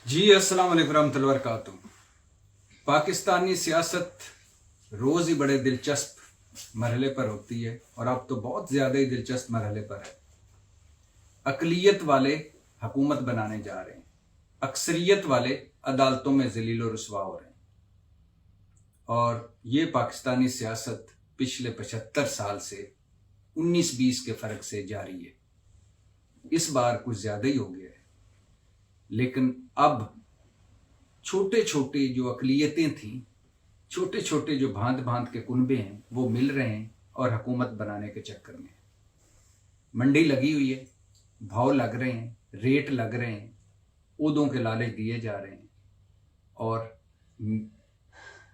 जी अस्सलाम वालेकुम रहमतुल्लाहि व बरकातुहू। पाकिस्तानी सियासत रोज़ ही बड़े दिलचस्प मरहले पर होती है और अब तो बहुत ज़्यादा ही दिलचस्प मरहले पर है। अकलियत वाले हुकूमत बनाने जा रहे हैं, अक्सरियत वाले अदालतों में ज़लील व रुसवा हो रहे हैं। और ये पाकिस्तानी सियासत पिछले 75 साल से 19-20 के फ़र्क से जारी है। इस बार कुछ ज़्यादा ही हो गया है, लेकिन अब छोटे छोटे जो अकलियतें थीं, छोटे छोटे जो भांत भांत के कुनबे हैं, वो मिल रहे हैं और हुकूमत बनाने के चक्कर में मंडी लगी हुई है, भाव लग रहे हैं, रेट लग रहे हैं, ओहदों के लालच दिए जा रहे हैं और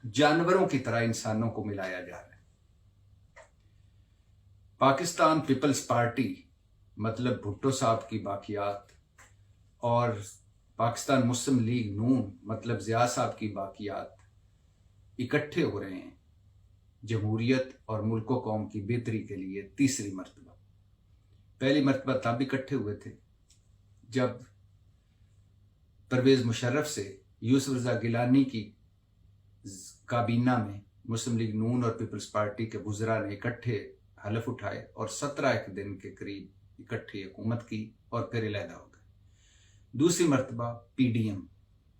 जानवरों की तरह इंसानों को मिलाया जा रहा है। पाकिस्तान पीपल्स पार्टी मतलब भुट्टो साहब की बाकियात और पाकिस्तान मुस्लिम लीग नून मतलब ज़िया साहब की बाकियात इकट्ठे हो रहे हैं जमहूरियत और मुल्क व कौम की बेहतरी के लिए तीसरी मरतबा। पहली मरतबा तब इकट्ठे हुए थे जब परवेज़ मुशर्रफ से यूसुफ रज़ा गिलानी की काबीना में मुस्लिम लीग नून और पीपल्स पार्टी के वुज़रा ने इकट्ठे हलफ उठाए और 17 दिन के करीब इकट्ठी हुकूमत की और फिर अलहदा हो गए। दूसरी मरतबा पीडीएम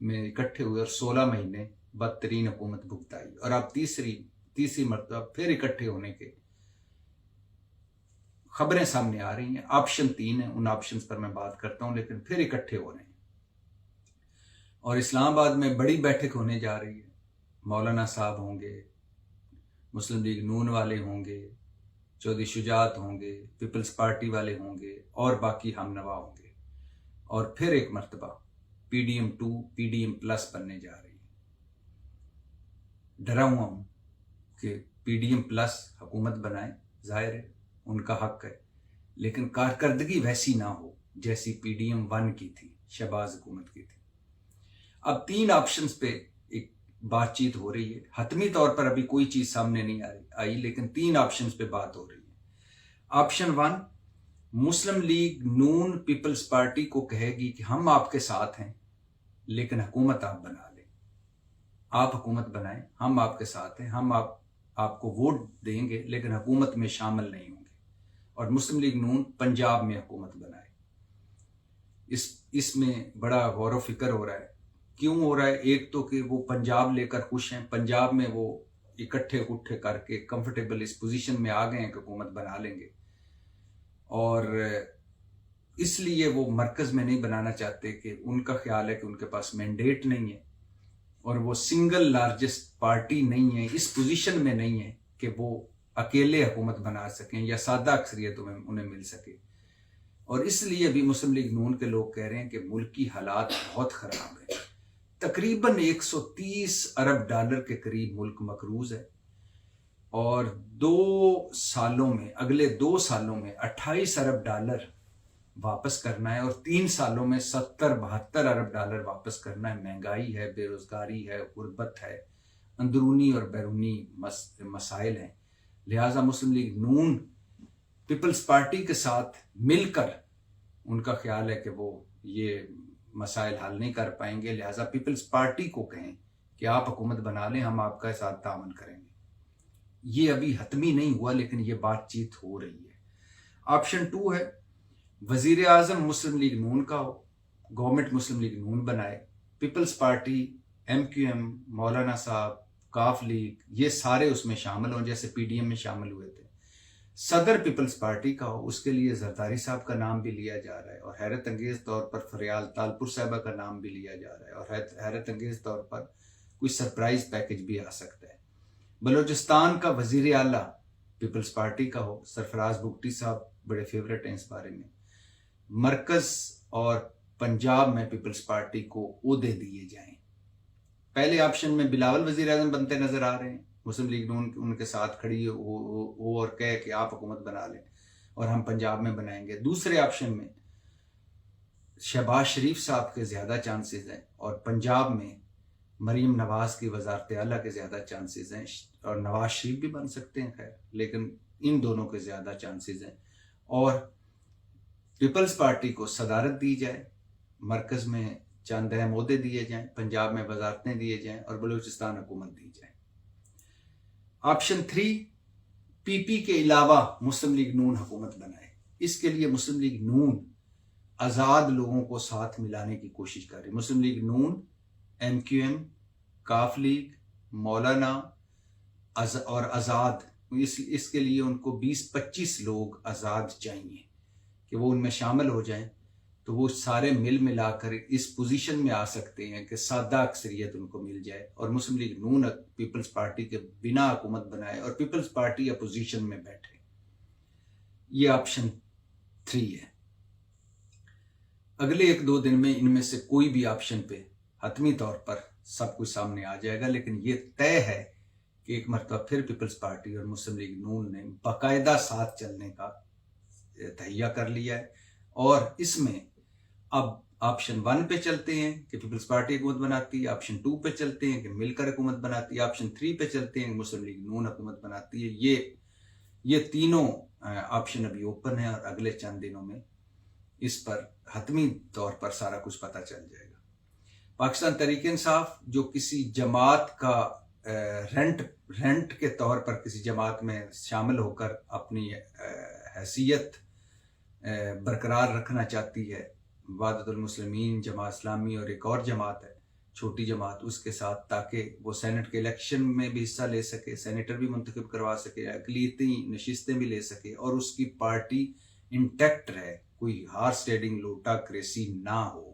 में इकट्ठे हुए और 16 महीने बदतरीन हुकूमत भुगताई और अब तीसरी मरतबा फिर इकट्ठे होने के खबरें सामने आ रही हैं। ऑप्शन 3 है, उन ऑप्शन पर मैं बात करता हूं, लेकिन फिर इकट्ठे हो रहे हैं और इस्लामाबाद में बड़ी बैठक होने जा रही है। मौलाना साहब होंगे, मुस्लिम लीग नून वाले होंगे, चौधरी शुजात होंगे, पीपल्स पार्टी वाले होंगे और बाकी हमनवा होंगे और फिर एक मरतबा पीडीएम 2 पीडीएम प्लस बनने जा रही है। डरा हुआ हूं कि पीडीएम प्लस हुकूमत बनाए, जाहिर है उनका हक है, लेकिन कारकर्दगी वैसी ना हो जैसी पीडीएम 1 की थी, शहबाज हुकूमत की थी। अब 3 ऑप्शंस पे एक बातचीत हो रही है। हतमी तौर पर अभी कोई चीज सामने नहीं आई, लेकिन 3 ऑप्शंस पे बात हो रही है। ऑप्शन 1, मुस्लिम लीग नून पीपल्स पार्टी को कहेगी कि हम आपके साथ हैं, लेकिन हुकूमत आप बना लें, आप हुकूमत बनाएं, हम आपके साथ हैं, हम आपको वोट देंगे, लेकिन हुकूमत में शामिल नहीं होंगे। और मुस्लिम लीग नून पंजाब में हुकूमत बनाए। इसमें बड़ा गौर व फिक्र हो रहा है। क्यों हो रहा है? एक तो कि वो पंजाब लेकर खुश हैं, पंजाब में वो इकट्ठे उट्ठे करके कंफर्टेबल इस पोजीशन में आ गए हैं कि हुकूमत बना लेंगे और इसलिए वो मरकज में नहीं बनाना चाहते कि उनका ख्याल है कि उनके पास मैंडेट नहीं है और वो सिंगल लार्जेस्ट पार्टी नहीं है, इस पोजीशन में नहीं है कि वो अकेले हुकूमत बना सकें या सादा अक्सरियत उन्हें मिल सके। और इसलिए अभी मुस्लिम लीग नून के लोग कह रहे हैं कि मुल्क की हालात बहुत ख़राब है। तकरीबन 130 अरब डॉलर के करीब मुल्क मकरूज है और अगले 2 सालों में 28 अरब डॉलर वापस करना है और 3 सालों में 70-72 अरब डॉलर वापस करना है। महंगाई है, बेरोजगारी है, गुर्बत है, अंदरूनी और बैरूनी मसाइल हैं। लिहाजा मुस्लिम लीग नून पीपल्स पार्टी के साथ मिलकर उनका ख्याल है कि वो ये मसाइल हल नहीं कर पाएंगे, लिहाजा पीपल्स पार्टी को कहें कि आप हुकूमत बना लें, हम आपका साथ तावन करेंगे। ये अभी हतमी नहीं हुआ, लेकिन ये बातचीत हो रही है। ऑप्शन 2 है, वजीर आजम मुस्लिम लीग नून का हो, गवर्नमेंट मुस्लिम लीग नून बनाए, पीपल्स पार्टी, MQM, मौलाना साहब, काफ लीग, ये सारे उसमें शामिल हों जैसे पीडीएम में शामिल हुए थे। सदर पीपल्स पार्टी का हो, उसके लिए जरदारी साहब का नाम भी लिया जा रहा है और हैरत अंगेज तौर पर फरियाल तालपुर साहबा का नाम भी लिया जा रहा है और हैरत अंगेज तौर पर कोई सरप्राइज पैकेज भी आ सकता है। बलूचिस्तान का वजीर आला पीपल्स पार्टी का हो, सरफराज बुगटी साहब बड़े फेवरेट हैं इस बारे में। मरकज और पंजाब में पीपल्स पार्टी को ओहदे दिए जाएं। पहले ऑप्शन में बिलावल वजीर आजम बनते नजर आ रहे हैं, मुस्लिम लीग नून उनके साथ खड़ी हो और कहे कि आप हुकूमत बना लें और हम पंजाब में बनाएंगे। दूसरे ऑप्शन में शहबाज शरीफ साहब के ज़्यादा चांसेस हैं और पंजाब में मरीम नवाज की वजारत आला के ज़्यादा चांसेस हैं और नवाज शरीफ भी बन सकते हैं, खैर, लेकिन इन दोनों के ज़्यादा चांसेस हैं। और पीपल्स पार्टी को सदारत दी जाए, मरकज़ में चंद अहम ओहदे दिए जाएं, पंजाब में वजारतें दिए जाएं और बलूचिस्तान हुकूमत दी जाए। ऑप्शन 3, पीपी के अलावा मुस्लिम लीग नून हुकूमत बनाए। इसके लिए मुस्लिम लीग नून आज़ाद लोगों को साथ मिलाने की कोशिश कर रही। मुस्लिम लीग नून, MQM, काफ लीग, मौलाना और आज़ाद, इसके लिए उनको 20-25 लोग आज़ाद चाहिए कि वो उनमें शामिल हो जाएं, तो वो सारे मिल मिलाकर इस पोजीशन में आ सकते हैं कि सादा अक्सरियत उनको मिल जाए और मुस्लिम लीग नून पीपल्स पार्टी के बिना हुकूमत बनाए और पीपल्स पार्टी अपोजिशन में बैठे। ये ऑप्शन 3 है। अगले 1-2 दिन में इनमें से कोई भी ऑप्शन पे हतमी तौर पर सब कुछ सामने आ जाएगा, लेकिन ये तय है कि एक मरतबा फिर पीपल्स पार्टी और मुस्लिम लीग नून ने बाकायदा साथ चलने का तहिया कर लिया है। और इसमें अब ऑप्शन 1 पे चलते हैं कि पीपल्स पार्टी हुकूमत बनाती है, ऑप्शन 2 पे चलते हैं कि मिलकर हुकूमत बनाती है, ऑप्शन 3 पे चलते हैं कि मुस्लिम लीग नून हुकूमत बनाती है। ये तीनों ऑप्शन अभी ओपन है और अगले चंद दिनों में इस पर हतमी तौर पर सारा कुछ पता चल जाएगा। पाकिस्तान तहरीक इंसाफ जो किसी जमात का रेंट के तौर पर किसी जमात में शामिल होकर अपनी हैसियत बरकरार रखना चाहती है, वादतुल मुस्लिमीन, जमात इस्लामी और एक और जमात है छोटी जमात उसके साथ, ताकि वो सेनेट के इलेक्शन में भी हिस्सा ले सके, सेनेटर भी मुंतखब करवा सके, अक़लियती नशिस्तें भी ले सके और उसकी पार्टी इंटैक्ट रहे, कोई हार्स ट्रेडिंग लोटा क्रेसी ना हो।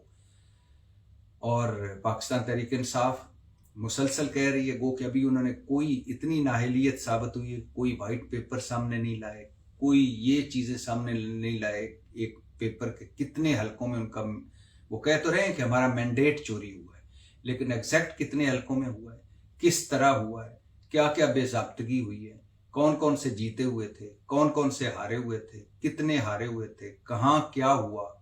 और पाकिस्तान तहरीक इंसाफ मुसलसल कह रही है गो कि अभी उन्होंने कोई इतनी नाहलियत साबित हुई है, कोई वाइट पेपर सामने नहीं लाए, कोई ये चीज़ें सामने नहीं लाए, एक पेपर के कितने हलकों में उनका, वो कह तो रहे हैं कि हमारा मैंडेट चोरी हुआ है, लेकिन एग्जैक्ट कितने हलकों में हुआ है, किस तरह हुआ है, क्या क्या बेज़ाब्तगी हुई है, कौन कौन से जीते हुए थे, कौन कौन से हारे हुए थे, कितने हारे हुए थे, कहाँ क्या हुआ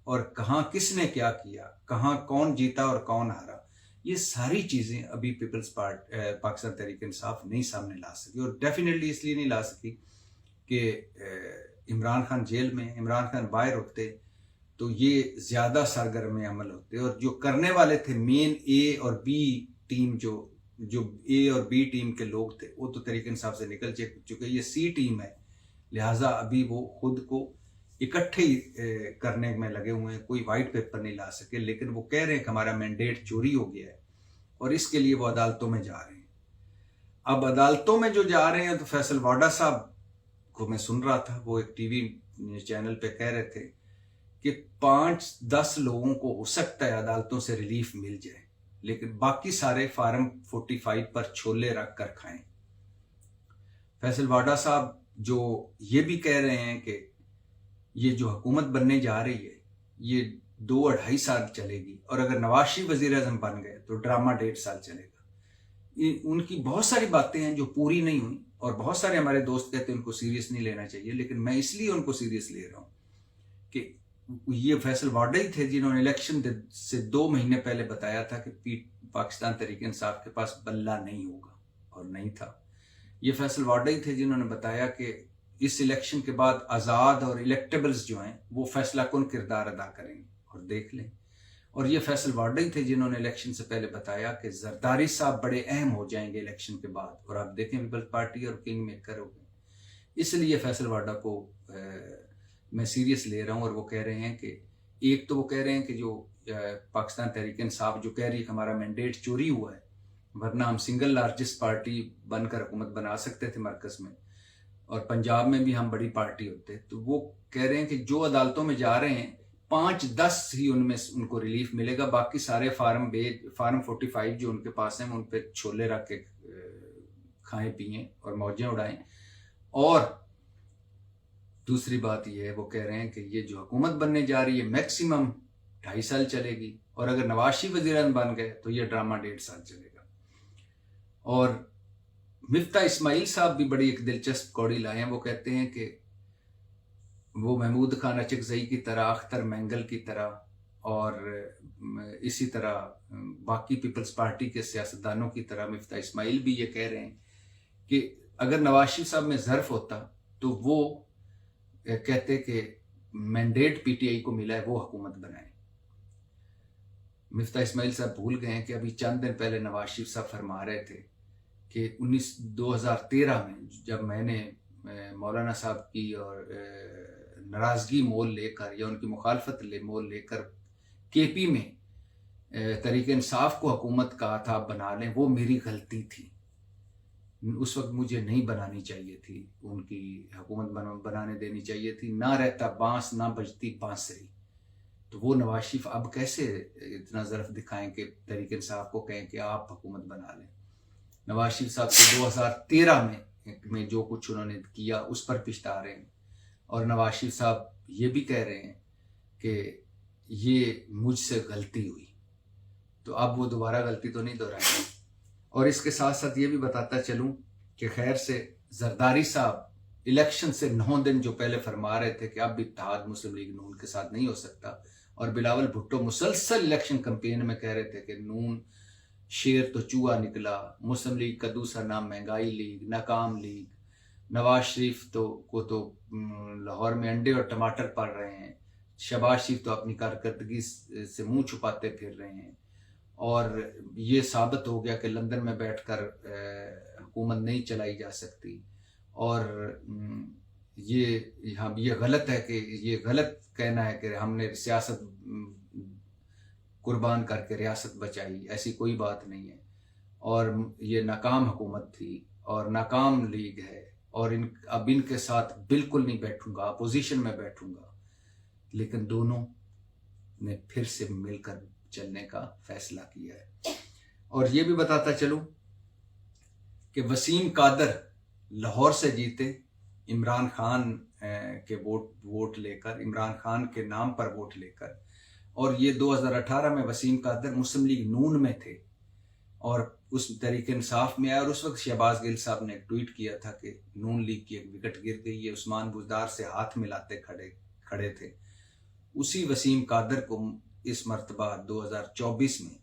और कहाँ किसने क्या किया, कहाँ कौन जीता और कौन हारा, ये सारी चीज़ें अभी पीपल्स पाकिस्तान तहरीक इंसाफ नहीं सामने ला सकी। और डेफिनेटली इसलिए नहीं ला सकी कि इमरान खान जेल में, इमरान खान बाहर होते तो ये ज़्यादा सरगर्म अमल होते और जो करने वाले थे मेन A और B टीम, जो A और B टीम के लोग थे वो तो तहरीक इंसाफ से निकल चुके, ये C टीम है, लिहाजा अभी वो खुद को इकट्ठे ही करने में लगे हुए हैं, कोई वाइट पेपर नहीं ला सके, लेकिन वो कह रहे हैं कि हमारा मैंडेट चोरी हो गया है और इसके लिए वो अदालतों में जा रहे हैं। अब अदालतों में जो जा रहे हैं तो फैसल वाडा साहब को मैं सुन रहा था, वो एक टीवी चैनल पे कह रहे थे कि 5-10 लोगों को हो सकता है अदालतों से रिलीफ मिल जाए, लेकिन बाकी सारे फार्म 45 पर छोले रख कर खाएं। फैसल वाडा साहब जो ये भी कह रहे हैं कि ये जो हुकूमत बनने जा रही है ये 2-2.5 साल चलेगी और अगर नवाज शरीफ वजीर आज़म बन गए तो ड्रामा 1.5 साल चलेगा। उनकी बहुत सारी बातें हैं जो पूरी नहीं हुई और बहुत सारे हमारे दोस्त कहते हैं उनको सीरियस नहीं लेना चाहिए, लेकिन मैं इसलिए उनको सीरियस ले रहा हूँ कि ये फैसल वाडा ही थे जिन्होंने इलेक्शन से 2 महीने पहले बताया था कि पाकिस्तान तहरीक इंसाफ के पास बल्ला नहीं होगा, और नहीं था। ये फैसल वाडा ही थे जिन्होंने बताया कि इस इलेक्शन के बाद आज़ाद और इलेक्टेबल्स जो हैं वो फैसला कुन किरदार अदा करेंगे, और देख लें। और ये फैसल वाडा ही थे जिन्होंने इलेक्शन से पहले बताया कि जरदारी साहब बड़े अहम हो जाएंगे इलेक्शन के बाद, और आप देखें पीपल्स पार्टी और किंग मेकर हो गए। इसलिए फैसल वाडा को मैं सीरियस ले रहा हूँ। और वो कह रहे हैं कि एक तो वो कह रहे हैं कि जो पाकिस्तान तहरीक इंसाफ जो कह रही है कि हमारा मैंडेट चोरी हुआ है, वरना हम सिंगल लार्जेस्ट पार्टी बनकर हुकूमत बना सकते थे मरकज़ में, और पंजाब में भी हम बड़ी पार्टी होते। तो वो कह रहे हैं कि जो अदालतों में जा रहे हैं 5-10 ही उनमें उनको रिलीफ मिलेगा, बाकी सारे फार्म 45 जो उनके पास हैं उन पे छोले रख के खाएं पिएं और मौजें उड़ाएं। और दूसरी बात ये है, वो कह रहे हैं कि ये जो हुकूमत बनने जा रही है मैक्सिमम 2.5 साल चलेगी, और अगर नवाज शरीफ वज़ीर-ए-आज़म बन गए तो ये ड्रामा 1.5 साल चलेगा। और मिफ्ता इस्माइल साहब भी बड़ी एक दिलचस्प कौड़ी लाए हैं। वो कहते हैं कि वो महमूद खान अचकज़ई की तरह, अख्तर मैंगल की तरह और इसी तरह बाकी पीपल्स पार्टी के सियासतदानों की तरह मिफ्ता इस्माइल भी ये कह रहे हैं कि अगर नवाज शरीफ साहब में ज़र्फ होता तो वो कहते कि मैंडेट PTI को मिला है वो हुकूमत बनाए। मिफ्ता इस्माइल साहब भूल गए हैं कि अभी चंद दिन पहले नवाज शरीफ साहब फरमा रहे थे कि 2013 में जब मैंने मौलाना साहब की और नाराज़गी मोल लेकर या उनकी मुखालफत मोल लेकर केपी में तहरीक इंसाफ को हुकूमत कहा था आप बना लें, वो मेरी गलती थी। उस वक्त मुझे नहीं बनानी चाहिए थी, उनकी हुकूमत बनाने देनी चाहिए थी। ना रहता बांस ना बजती बांसुरी। तो वो नवाज शरीफ अब कैसे इतना ज़रफ़ दिखाएं कि तहरीक इंसाफ को कहें कि आप हुकूमत बना लें। नवाज शरीफ साहब को 2013 में जो कुछ उन्होंने किया उस पर पिछता रहे हैं, और नवाज शरीफ साहब ये भी कह रहे हैं कि ये मुझसे गलती हुई। तो अब वो दोबारा गलती तो नहीं दोहराएंगे। और इसके साथ साथ ये भी बताता चलूँ कि खैर से जरदारी साहब इलेक्शन से 9 दिन जो पहले फरमा रहे थे कि अब भी इत्तेहाद मुस्लिम लीग नून के साथ नहीं हो सकता, और बिलावल भुट्टो मुसलसल इलेक्शन कैंपेन में कह रहे थे कि नून शेर तो चूहा निकला, मुस्लिम लीग का दूसरा नाम महंगाई लीग, नाकाम लीग, नवाज शरीफ को लाहौर में अंडे और टमाटर पड़ रहे हैं, शहबाज शरीफ तो अपनी कारकर्दगी से मुंह छुपाते फिर रहे हैं, और ये साबित हो गया कि लंदन में बैठकर हुकूमत नहीं चलाई जा सकती, और ये गलत है कि ये गलत कहना है कि हमने सियासत कुर्बान करके रियासत बचाई, ऐसी कोई बात नहीं है। और ये नाकाम हुकूमत थी और नाकाम लीग है, और अब इनके साथ बिल्कुल नहीं बैठूंगा, अपोजिशन में बैठूंगा। लेकिन दोनों ने फिर से मिलकर चलने का फैसला किया है। और ये भी बताता चलूं कि वसीम कादर लाहौर से जीते इमरान खान के वोट लेकर, इमरान खान के नाम पर वोट लेकर, और ये 2018 में वसीम कादर मुस्लिम लीग नून में थे और उस तहरीक इंसाफ में आया, और उस वक्त शहबाज गिल साहब ने एक ट्वीट किया था कि नून लीग की एक विकेट गिर गई, ये उस्मान बुज़दार से हाथ मिलाते खड़े थे। उसी वसीम कादर को इस मरतबा 2024 में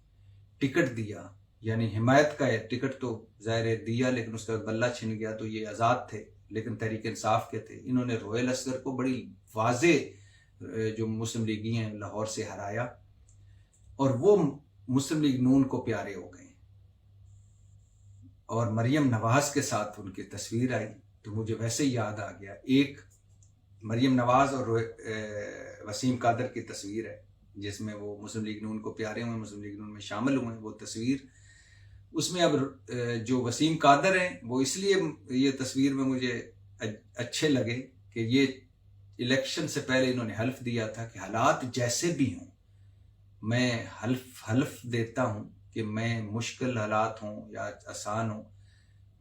टिकट दिया, यानी हिमायत का टिकट तो ज़ाहिर दिया, लेकिन उसका बल्ला छिन गया, तो ये आज़ाद थे लेकिन तहरीक इंसाफ के थे। इन्होंने रोयल असगर को बड़ी वाजे जो मुस्लिम लीगी हैं लाहौर से हराया, और वो मुस्लिम लीग नून को प्यारे हो गए। और मरियम नवाज के साथ उनकी तस्वीर आई तो मुझे वैसे ही याद आ गया, एक मरियम नवाज और वसीम कादर की तस्वीर है जिसमें वो मुस्लिम लीग नून को प्यारे हुए, मुस्लिम लीग नून में शामिल हुए, वो तस्वीर। उसमें अब जो वसीम कादर हैं वो इसलिए ये तस्वीर में मुझे अच्छे लगे कि ये इलेक्शन से पहले इन्होंने हल्फ दिया था कि हालात जैसे भी हों, मैं हल्फ देता हूं कि मैं मुश्किल हालात हों या आसान हों,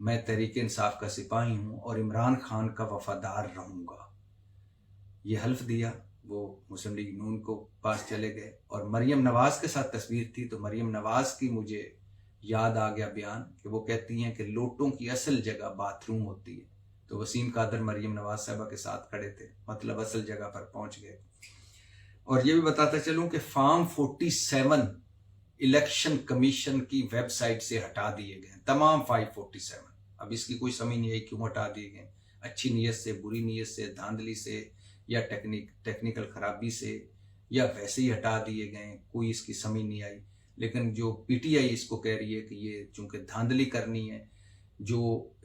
मैं तहरीक इंसाफ का सिपाही हूं और इमरान खान का वफादार रहूंगा। ये हल्फ दिया, वो मुस्लिम लीग नून को पास चले गए। और मरियम नवाज के साथ तस्वीर थी तो मरियम नवाज की मुझे याद आ गया बयान कि वो कहती हैं कि लोटों की असल जगह बाथरूम होती है। तो वसीम कादर मरियम नवाज साहबा के साथ खड़े थे, मतलब असल जगह पर पहुंच गए। और ये भी बताता चलूं कि फॉर्म 47 इलेक्शन कमीशन की वेबसाइट से हटा दिए गए, तमाम 547। अब इसकी कोई समझ नहीं आई क्यों हटा दिए गए, अच्छी नीयत से, बुरी नीयत से, धांधली से, या टेक्निकल खराबी से, या वैसे ही हटा दिए गए, कोई इसकी समझ नहीं आई। लेकिन जो पीटीआई इसको कह रही है कि ये चूंकि धांधली करनी है, जो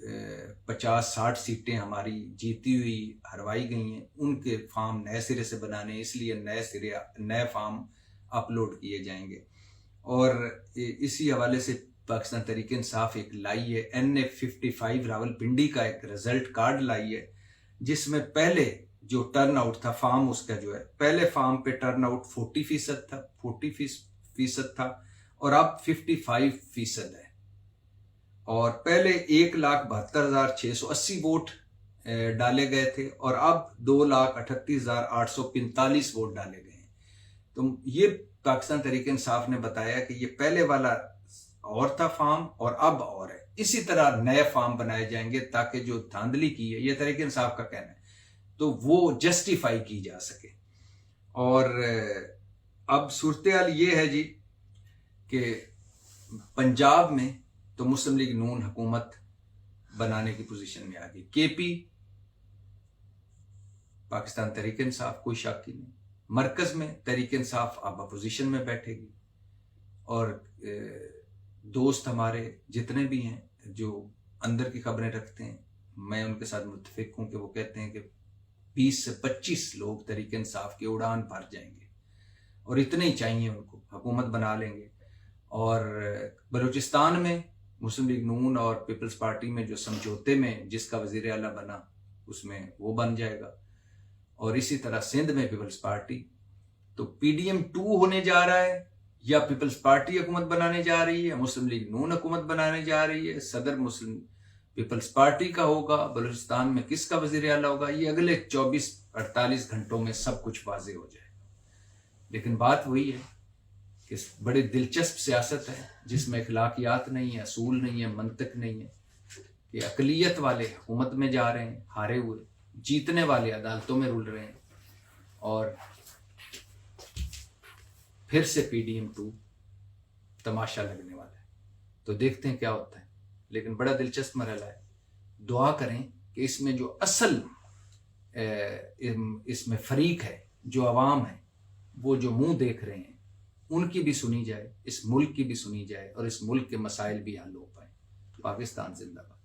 50-60 सीटें हमारी जीती हुई हरवाई गई हैं, उनके फॉर्म नए सिरे से बनाने, इसलिए नए फॉर्म अपलोड किए जाएंगे। और इसी हवाले से पाकिस्तान तहरीक इंसाफ एक लाई है, NA55 रावलपिंडी का एक रिजल्ट कार्ड लाई है, जिसमें पहले जो टर्न आउट था फॉर्म उसका जो है, पहले फॉर्म पे टर्न आउट 40% था और अब 55% है। और पहले 1,72,680 वोट डाले गए थे और अब 2,38,845 वोट डाले गए हैं। तो ये पाकिस्तान तहरीक इंसाफ ने बताया कि ये पहले वाला और था फॉर्म और अब और है, इसी तरह नए फॉर्म बनाए जाएंगे ताकि जो धांधली की है, ये तहरीक इंसाफ का कहना है, तो वो जस्टिफाई की जा सके। और अब सूरत हाल ये है जी कि पंजाब में तो मुस्लिम लीग नून हुकूमत बनाने की पोजीशन में आ गई। केपी पाकिस्तान तहरीक इंसाफ, कोई शक ही नहीं। मरकज में तहरीक इंसाफ अब अपोजिशन में बैठेगी। और दोस्त हमारे जितने भी हैं जो अंदर की खबरें रखते हैं, मैं उनके साथ मुत्तफिक हूँ कि वो कहते हैं कि 20 से 25 लोग तहरीक इंसाफ की उड़ान भर जाएंगे और इतने ही चाहिए उनको, हुकूमत बना लेंगे। और बलूचिस्तान में मुस्लिम लीग नून और पीपल्स पार्टी में जो समझौते में जिसका वजीर आला बना उसमें वो बन जाएगा, और इसी तरह सिंध में पीपल्स पार्टी। तो PDM 2 होने जा रहा है, या पीपल्स पार्टी हुकूमत बनाने जा रही है, मुस्लिम लीग नून हुकूमत बनाने जा रही है, सदर मुस्लिम पीपल्स पार्टी का होगा, बलूचिस्तान में किसका वजीर आला होगा, ये अगले 24-48 घंटों में सब कुछ वाजे हो जाए। लेकिन बात वही है कि बड़े दिलचस्प सियासत है जिसमें अखलाकियात नहीं है, असूल नहीं है, मंतक नहीं है, कि अकलियत वाले हुकूमत में जा रहे हैं हारे हुए, जीतने वाले अदालतों में रुल रहे हैं, और फिर से PDM 2 तमाशा लगने वाला है। तो देखते हैं क्या होता है, लेकिन बड़ा दिलचस्प मरहला है। दुआ करें कि इसमें जो असल इसमें फरीक है, जो अवाम है, वो जो मुंह देख रहे हैं, उनकी भी सुनी जाए, इस मुल्क की भी सुनी जाए, और इस मुल्क के मसाइल भी हल हो पाए। पाकिस्तान जिंदाबाद।